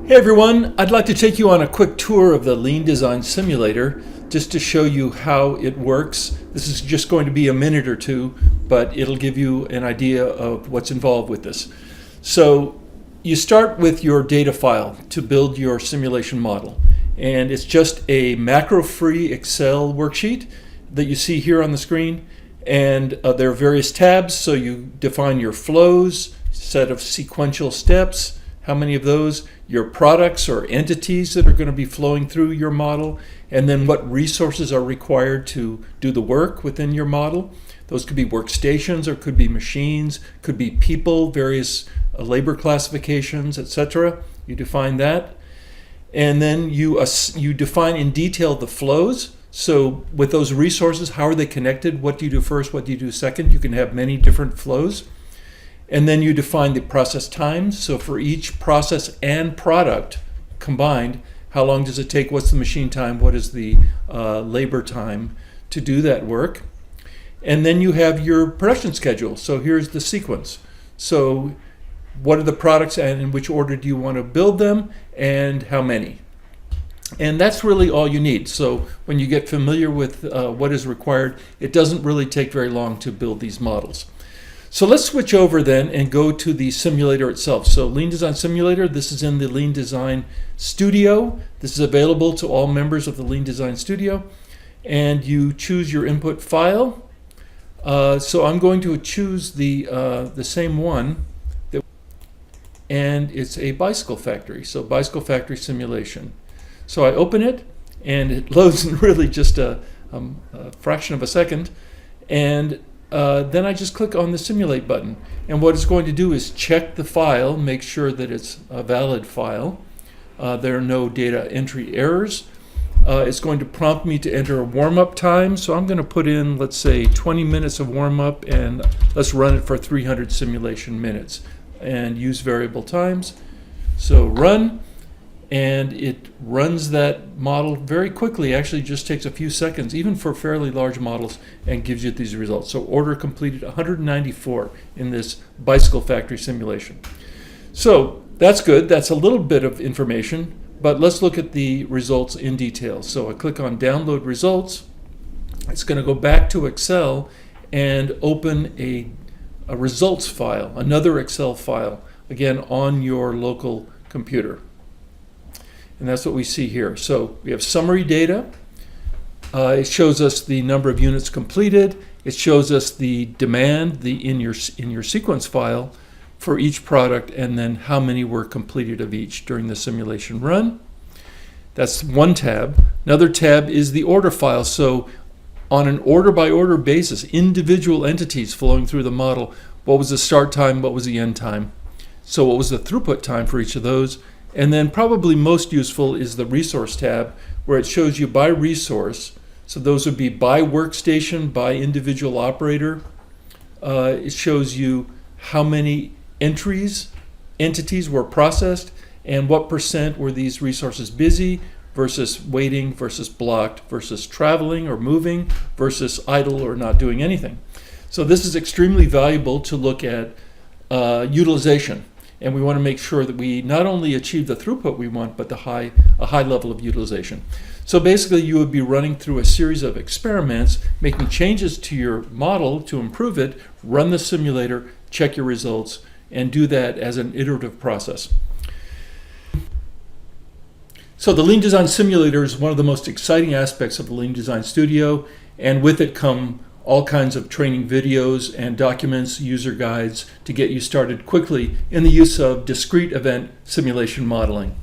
Hey everyone, I'd like to take you on a quick tour of the Lean Design Simulator just to show you how it works. This is just going to be a minute or two, but it'll give you an idea of what's involved with this. So you start with your data file to build your simulation model, and it's just a macro-free Excel worksheet that you see here on the screen, and there are various tabs. So you define your flows, set of sequential steps, how many of those, your products or entities that are going to be flowing through your model, and then what resources are required to do the work within your model. Those could be workstations or could be machines, could be people, various labor classifications, etc. You define that. And then you define in detail the flows. So with those resources, how are they connected? What do you do first? What do you do second? You can have many different flows. And then you define the process times. So for each process and product combined, how long does it take? What's the machine time? What is the labor time to do that work? And then you have your production schedule. So here's the sequence. So what are the products and in which order do you want to build them and how many? And that's really all you need. So when you get familiar with what is required, it doesn't really take very long to build these models. So let's switch over then and go to the simulator itself. So Lean Design Simulator, this is in the Lean Design Studio. This is available to all members of the Lean Design Studio. And you choose your input file. So I'm going to choose the same one. And it's a bicycle factory. So bicycle factory simulation. So I open it and it loads in really just a fraction of a second. And then I just click on the simulate button, and what it's going to do is check the file, make sure that it's a valid file. There are no data entry errors. It's going to prompt me to enter a warm-up time, so I'm going to put in, let's say, 20 minutes of warm-up, and let's run it for 300 simulation minutes and use variable times. So run, and it runs that model very quickly. Actually just takes a few seconds, even for fairly large models, and gives you these results. So order completed 194 in this bicycle factory simulation. So that's good. That's a little bit of information, but let's look at the results in detail. So I click on download results. It's going to go back to Excel and open a results file, another Excel file, again on your local computer. And that's what we see here. So we have summary data. It shows us the number of units completed. It shows us the demand in your sequence file for each product, and then how many were completed of each during the simulation run. That's one tab. Another tab is the order file. So on an order by order basis, individual entities flowing through the model, what was the start time, what was the end time? So what was the throughput time for each of those? And then probably most useful is the resource tab, where it shows you by resource. So those would be by workstation, by individual operator. It shows you how many entities were processed, and what percent were these resources busy versus waiting versus blocked versus traveling or moving versus idle or not doing anything. So this is extremely valuable to look at utilization. And we want to make sure that we not only achieve the throughput we want, but a high level of utilization. So basically, you would be running through a series of experiments, making changes to your model to improve it, run the simulator, check your results, and do that as an iterative process. So the Lean Design Simulator is one of the most exciting aspects of the Lean Design Studio, and with it come all kinds of training videos and documents, user guides to get you started quickly in the use of discrete event simulation modeling.